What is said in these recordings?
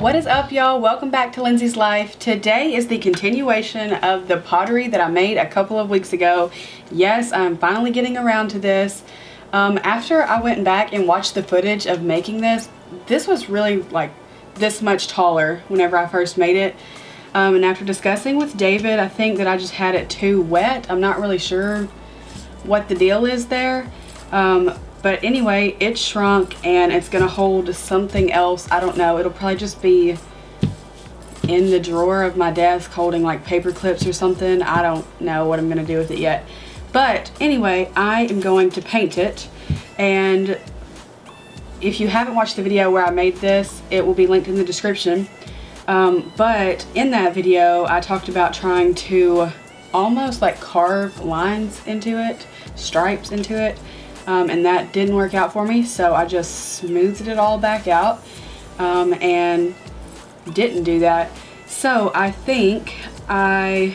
What is up, y'all? Welcome back to Lindsay's Life. Today is the continuation of the pottery that I made a couple of weeks ago. Yes, I'm finally getting around to this. After I went back and watched the footage of making this was really like this much taller whenever I first made it. And after discussing with David, I think that I just had it too wet. I'm not really sure what the deal is there. But anyway, it shrunk and it's gonna hold something else. I don't know. It'll probably just be in the drawer of my desk holding like paper clips or something. I don't know what I'm gonna do with it yet. But anyway, I am going to paint it. And if you haven't watched the video where I made this, it will be linked in the description. But in that video, I talked about trying to almost like carve lines into it, stripes into it. And that didn't work out for me, so I just smoothed it all back out and didn't do that. So I think I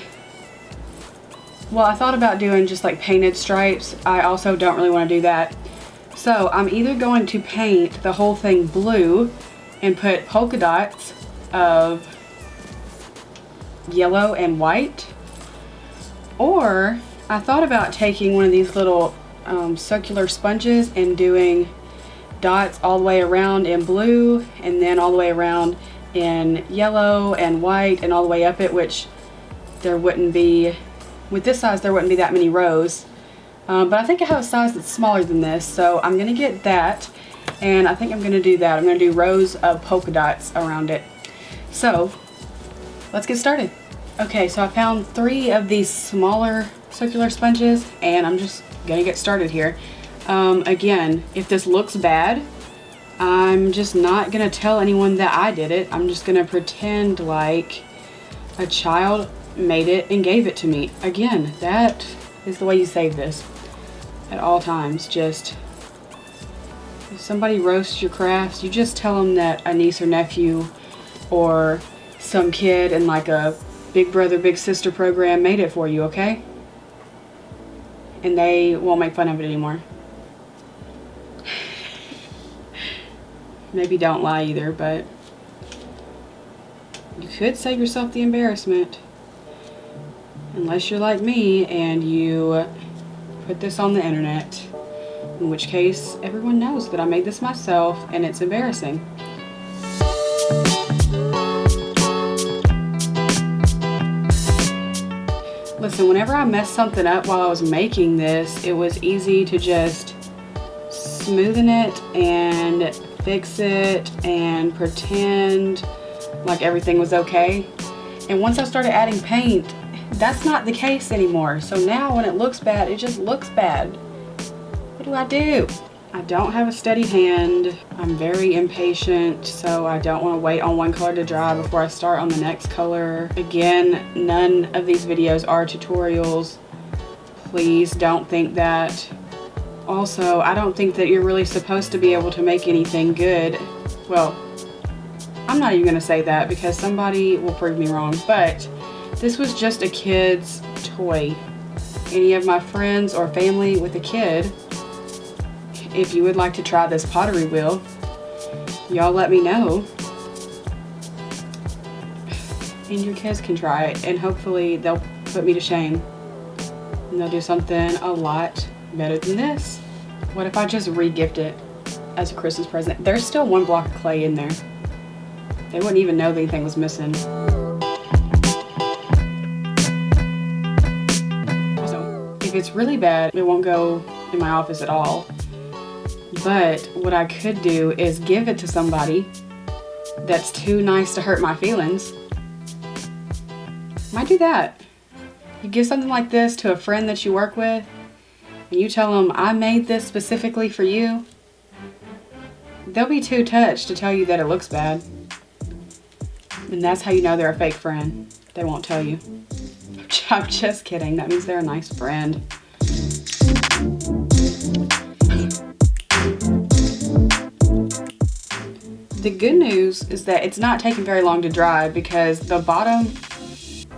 thought about doing just like painted stripes. I also don't really want to do that. So I'm either going to paint the whole thing blue and put polka dots of yellow and white, or I thought about taking one of these little circular sponges and doing dots all the way around in blue and then all the way around in yellow and white and all the way up it, which there wouldn't be, with this size there wouldn't be that many rows. But I think I have a size that's smaller than this, so I'm gonna get that, and I think I'm gonna do that. I'm gonna do rows of polka dots around it. So let's get started. Okay, so I found 3 of these smaller circular sponges and I'm just gonna get started here. Again, if this looks bad, I'm just not gonna tell anyone that I did it. I'm just gonna pretend like a child made it and gave it to me. Again, that is the way you save this at all times. Just if somebody roasts your crafts, you just tell them that a niece or nephew or some kid in like a big brother big sister program made it for you, okay? And they won't make fun of it anymore. Maybe don't lie either, but you could save yourself the embarrassment. Unless you're like me and you put this on the internet, in which case everyone knows that I made this myself and it's embarrassing. Listen, whenever I messed something up while I was making this, it was easy to just smoothen it and fix it and pretend like everything was okay. And once I started adding paint, that's not the case anymore. So now when it looks bad, it just looks bad. What do I do? I don't have a steady hand. I'm very impatient, so I don't want to wait on one color to dry before I start on the next color. Again, none of these videos are tutorials. Please don't think that. Also, I don't think that you're really supposed to be able to make anything good. Well, I'm not even going to say that because somebody will prove me wrong, but this was just a kid's toy. Any of my friends or family with a kid, if you would like to try this pottery wheel, y'all let me know. And your kids can try it, and hopefully they'll put me to shame. And they'll do something a lot better than this. What if I just re-gift it as a Christmas present? There's still 1 block of clay in there. They wouldn't even know that anything was missing. So if it's really bad, it won't go in my office at all. But what I could do is give it to somebody that's too nice to hurt my feelings. Might do that. You give something like this to a friend that you work with, and you tell them, I made this specifically for you. They'll be too touched to tell you that it looks bad. And that's how you know they're a fake friend. They won't tell you. I'm just kidding. That means they're a nice friend. The good news is that it's not taking very long to dry because the bottom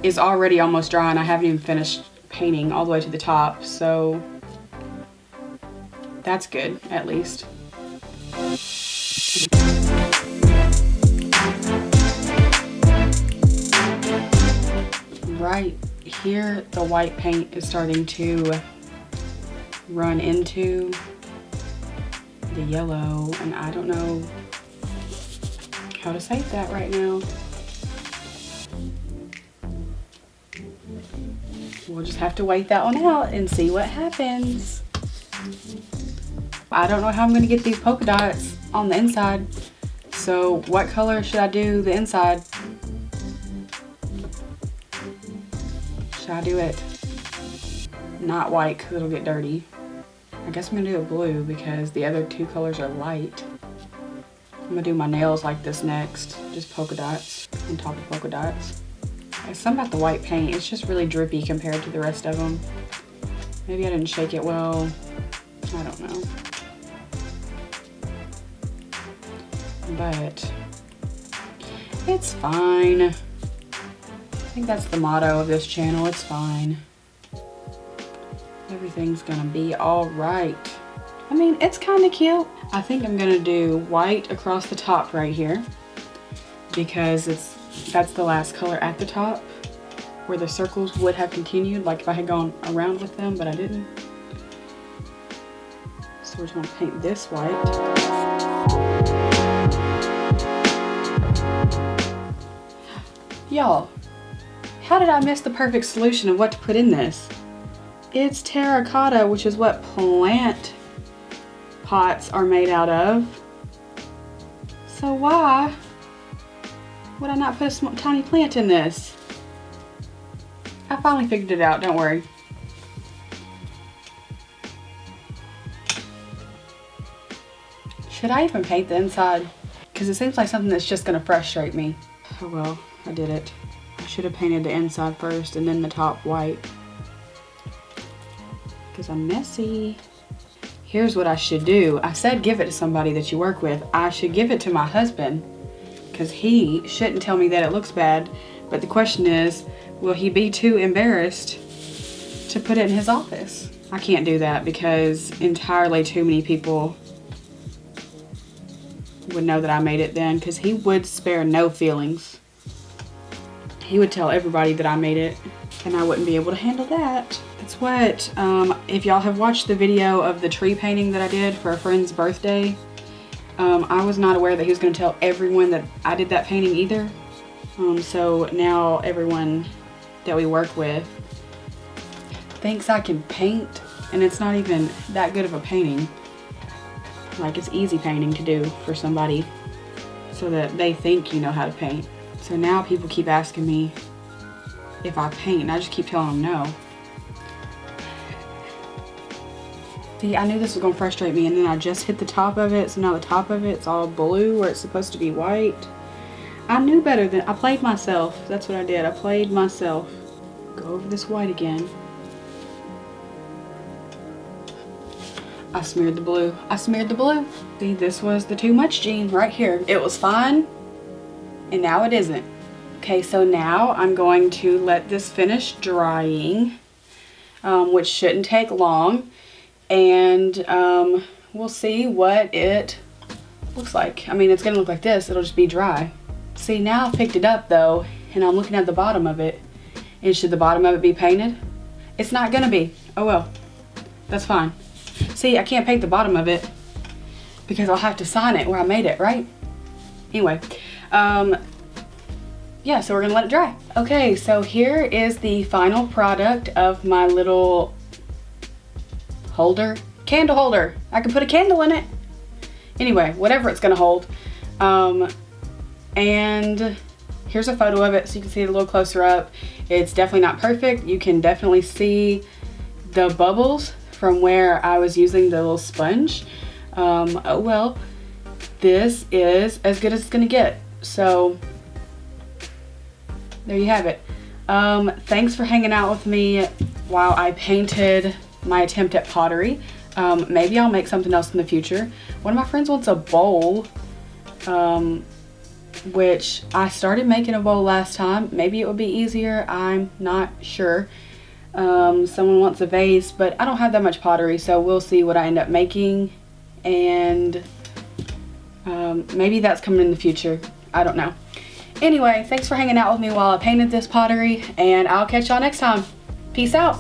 is already almost dry and I haven't even finished painting all the way to the top, so that's good, at least. right here, the white paint is starting to run into the yellow, and I don't know how to save that right now. We'll just have to wait that one out and see what happens. I don't know how I'm going to get these polka dots on the inside. So what color should I do the inside? Should I do it not white because it'll get dirty? I guess I'm going to do it blue because the other two colors are light. I'm going to do my nails like this next. Just polka dots on top of polka dots. It's something about the white paint. It's just really drippy compared to the rest of them. Maybe I didn't shake it well. I don't know. But it's fine. I think that's the motto of this channel. It's fine. Everything's gonna be all right. I mean, it's kind of cute. I think I'm gonna do white across the top right here because that's the last color at the top where the circles would have continued, like if I had gone around with them, but I didn't. So we're just gonna paint this white. Y'all, how did I miss the perfect solution of what to put in this? It's terracotta, which is what plant pots are made out of. So why would I not put a tiny plant in this? I finally figured it out, don't worry. Should I even paint the inside? Because it seems like something that's just gonna frustrate me. Oh well, I did it. I should have painted the inside first and then the top white. Because I'm messy. Here's what I should do. I said give it to somebody that you work with. I should give it to my husband because he shouldn't tell me that it looks bad. But the question is, will he be too embarrassed to put it in his office? I can't do that because entirely too many people would know that I made it then, because he would spare no feelings. He would tell everybody that I made it, and I wouldn't be able to handle that. That's what, if y'all have watched the video of the tree painting that I did for a friend's birthday, I was not aware that he was going to tell everyone that I did that painting either. So now everyone that we work with thinks I can paint, and it's not even that good of a painting. Like, it's easy painting to do for somebody so that they think you know how to paint. So now people keep asking me if I paint, and I just keep telling them no. See, I knew this was going to frustrate me, and then I just hit the top of it, so now the top of it's all blue where it's supposed to be white. I knew better than, I played myself. That's what I did. I played myself. Go over this white again. I smeared the blue. I smeared the blue. See, this was the too much gene right here. It was fine, and now it isn't. Okay, so now I'm going to let this finish drying, which shouldn't take long, and we'll see what it looks like. I mean, it's gonna look like this. It'll just be dry. See, now I've picked it up though, and I'm looking at the bottom of it, and should the bottom of it be painted? It's not gonna be. Oh well, that's fine. See, I can't paint the bottom of it because I'll have to sign it where I made it, right? Anyway, yeah, so we're gonna let it dry. Okay, so here is the final product of my little holder, candle holder. I can put a candle in it. Anyway, whatever it's gonna hold. And here's a photo of it so you can see it a little closer up. It's definitely not perfect. You can definitely see the bubbles from where I was using the little sponge. Oh well, this is as good as it's gonna get. So there you have it. Thanks for hanging out with me while I painted my attempt at pottery. Maybe I'll make something else in the future. One of my friends wants a bowl, which I started making a bowl last time. Maybe it would be easier, I'm not sure. Someone wants a vase, but I don't have that much pottery, so we'll see what I end up making, and maybe that's coming in the future. I don't know. Anyway, thanks for hanging out with me while I painted this pottery, and I'll catch y'all next time. Peace out.